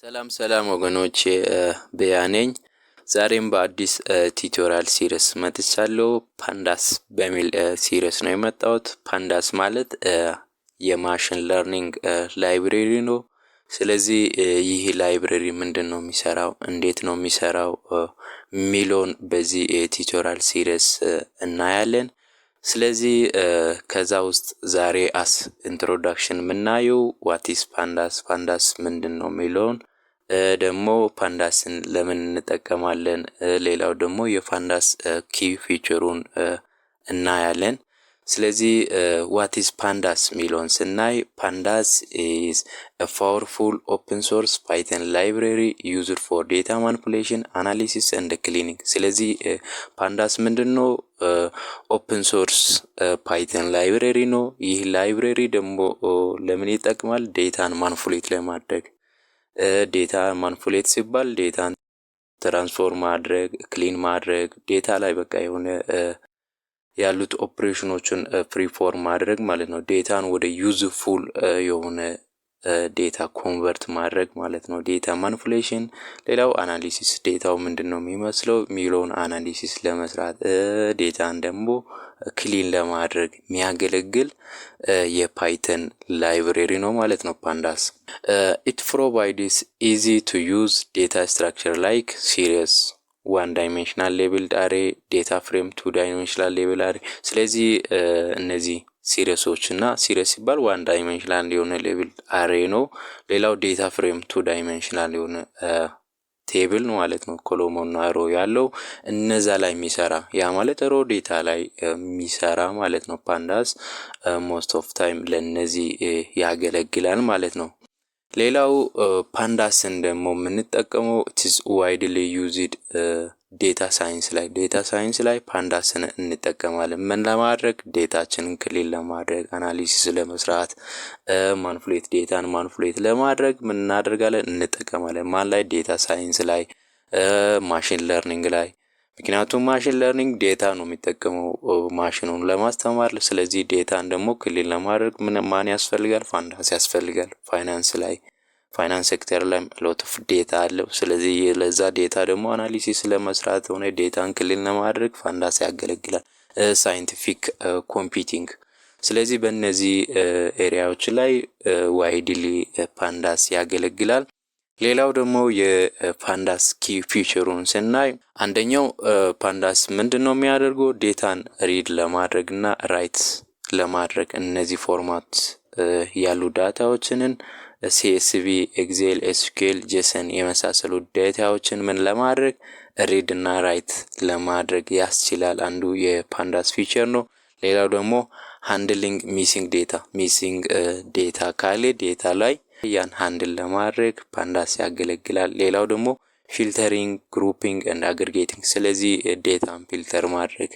ሰላም ወገኖቼ በያ ነኝ። ዛሬም በአዲስ ቲዩቶሪያል ሲሪስ መጥቻለሁ። ፓንዳስ በሚል ሲሪስ ነው የመጣሁት። ፓንዳስ ማለት የማሽን ለርኒንግ ላይብሬሪ ነው። ስለዚህ ይህ ላይብሬሪ ምንድነው የሚሰራው፣ እንዴት ነው የሚሰራው ሚሊዮን በዚህ ቲዩቶሪያል ሲሪስ እናያለን። ስለዚህ ከዛ ውስጥ ዛሬ አስ ኢንትሮዳክሽን የምናየው ዋቲስ ፓንዳስ ምንድነው የሚለውን ደግሞ ፓንዳስን ለምን እንጠቀማለን፣ ሌላው ደግሞ የፓንዳስ ኪ ፊቸሩን እናያለን። ስለዚህ ዋቲስ ፓንዳስ ሚሊዮን ስናይ ፓንዳስ ኢዝ a powerful open source python library used for data manipulation analysis and cleaning። ስለዚህ ፓንዳስ ምንድነው? ኦፕን ሶርስ ፓይተን ላይብሬሪ ነው። ይህ ላይብሬሪ ደግሞ ለምን ይጠቅማል? ዴታን ማኒፑሌት ለማድረግ። ዴታ ማኒፑሌት ሲባል ዴታን ትራንስፎርም ማድረግ፣ ክሊን ማድረግ፣ ዴታ ላይ በቃ የሆነ ያሉት ኦፕሬሽኖችን ፕሪፎርም ማድረግ ማለት ነው። ዴታን ወደ ዩዝፉል የሆነ ዴታ ኮንቨርት ማድረግ ማለት ነው። ዴታ ማኒፑሌሽን። ሌላው አናሊሲስ፣ ዴታው ምንድነው የሚመስለው ሚሊዮን አናሊሲስ ለመስራት ዴታን ደግሞ ክሊን ለማድረግ የሚያገለግል የፓይተን ላይብሬሪ ነው ማለት ነው ፓንዳስ። it provides easy to use data structure like series one dimensional labeled array, data frame two dimensional labeled array። ስለዚህ እነዚህ ሲሪሶች እና ሲሪስ ሲባል ዋን ዳይሜንሽናል የሆነ ሌብል አሬ ነው። ሌላው ዴታ ፍሬም ቱ ዳይሜንሽናል የሆነ ቴብል ነው ማለት ነው። ኮሎሞን እና ሮ ያለው እነዛ ላይ የሚሰራ ያ ማለት ሮ ዴታ ላይ የሚሰራ ማለት ነው። ፓንዳስ ሞስት ኦፍ ታይም ለነዚህ ያገለግላል ማለት ነው። ሌላው ፓንዳስን ደግሞ የምንጠቀመው it is widely used ዴታ ሳይንስ ላይ ፓንዳስን እንጠቀማለን። ምን ለማድረግ? ዴታችንን ክሊን ለማድረግ፣ አናሊሲስ ለመስራት፣ ዴታን ማኒፑሌት ለማድረግ ምን እናደርጋለን? እንጠቀማለን። ማን ላይ? ዴታ ሳይንስ ላይ፣ ማሽን ለርኒንግ ላይ። ምክንያቱም ማሽን ለርኒንግ ዴታ ነው የሚጠቀመው ማሽኑን ለማስተማር። ስለዚህ ዴታን ደግሞ ክሊን ለማድረግ ማን ያስፈልጋል? ፓንዳስ ያስፈልጋል። ፋይናንስ ሴክተር ላይ ሎት ኦፍ ዴታ አለው። ስለዚህ ለዛ ዴታ ደግሞ አናሊሲስ ለመስራት ሆነ ዴታን ክሊን ለማድረግ ፓንዳስ ያገለግላል። ሳይንቲፊክ ኮምፒውቲንግ። ስለዚህ በእነዚህ ኤሪያዎች ላይ ዋይድሊ ፓንዳስ ያገለግላል። ሌላው ደግሞ የፓንዳስ ኪ ፊቸሩን ስናይ አንደኛው ፓንዳስ ምንድነው የሚያደርገው? ዴታን ሪድ ለማድረግና ራይት ለማድረግ እነዚህ ፎርማት ያሉ ዳታዎችንን CSV፣ ኤክሴል፣ SQL፣ ጄሰን የመሳሰሉ ዳታዎችን ምን ለማድረግ ሪድ እና ራይት ለማድረግ ያስችላል። አንዱ የፓንዳስ ፊቸር ነው። ሌላው ደግሞ ሃንድሊንግ ሚሲንግ ዴታ ካለ ዴታ ላይ ያን ሃንድል ለማድረግ ፓንዳስ ያገለግላል። ሌላው ደግሞ ፊልተሪንግ፣ ግሩፒንግ እና አግሪጌቲንግ። ስለዚህ ዴታን ፊልተር ማድረግ፣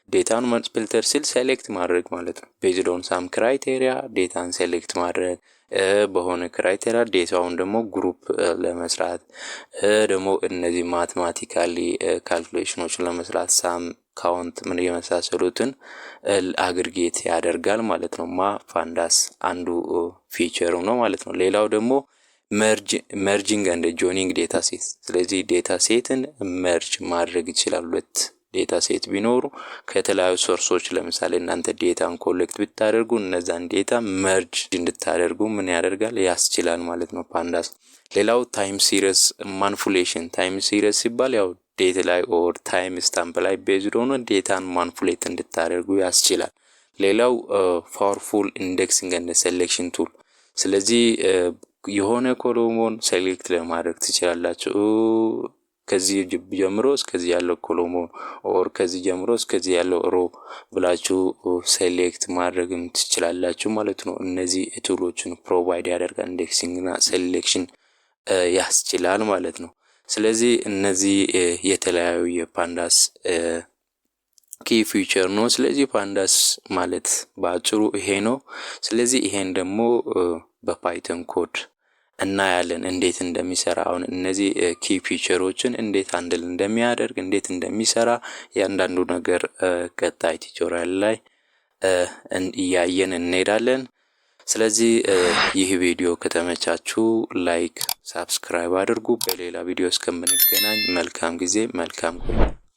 ዴታን ፊልተር ሲል ሴሌክት ማድረግ ማለት ነው። ቤዝድ ኦን ሳም ክራይቴሪያ ዴታን ሴሌክት ማድረግ፣ በሆነ ክራይቴሪያ ዴታውን ደግሞ ግሩፕ ለመስራት፣ ደግሞ እነዚህ ማቴማቲካሊ ካልኩሌሽኖችን ለመስራት ሳም፣ ካውንት ምን የመሳሰሉትን አግሪጌት ያደርጋል ማለት ነው። ፓንዳስ አንዱ ፊቸሩ ነው ማለት ነው። ሌላው ደግሞ መርጂንግ እንደ ጆይኒንግ ዴታ ሴት። ስለዚህ ዴታ ሴትን መርጅ ማድረግ ይችላል። ሁለት ዴታ ሴት ቢኖሩ ከተለያዩ ሶርሶች ለምሳሌ እናንተ ዴታን ኮሌክት ብታደርጉ እነዛን ዴታ መርጅ እንድታደርጉ ምን ያደርጋል? ያስችላል ማለት ነው ፓንዳስ። ሌላው ታይም ሲሪስ ማኒፑሌሽን። ታይም ሲሪስ ሲባል ያው ዴታ ላይ ኦር ታይም ስታምፕ ላይ ቤዝድ ሆኖ ዴታን ማኒፑሌት እንድታደርጉ ያስችላል። ሌላው ፓወርፉል ኢንዴክሲንግ እና ሴሌክሽን ቱል። ስለዚህ የሆነ ኮሎሞን ሴሌክት ለማድረግ ትችላላችሁ። ከዚህ ጀምሮ እስከዚህ ያለው ኮሎሞን ኦር ከዚህ ጀምሮ እስከዚህ ያለው ሮ ብላችሁ ሴሌክት ማድረግም ትችላላችሁ ማለት ነው። እነዚህ ቱሎችን ፕሮቫይድ ያደርጋል። ኢንዴክሲንግ እና ሴሌክሽን ያስችላል ማለት ነው። ስለዚህ እነዚህ የተለያዩ የፓንዳስ ኪ ፊቸር ነው። ስለዚህ ፓንዳስ ማለት በአጭሩ ይሄ ነው። ስለዚህ ይሄን ደግሞ በፓይተን ኮድ እናያለን እንዴት እንደሚሰራ። አሁን እነዚህ ኪ ፊቸሮችን እንዴት ሃንድል እንደሚያደርግ እንዴት እንደሚሰራ ያንዳንዱ ነገር ቀጣይ ቲዩቶሪያል ላይ እያየን እንሄዳለን። ስለዚህ ይህ ቪዲዮ ከተመቻችሁ ላይክ፣ ሳብስክራይብ አድርጉ። በሌላ ቪዲዮ እስከምንገናኝ መልካም ጊዜ፣ መልካም ቆይታ።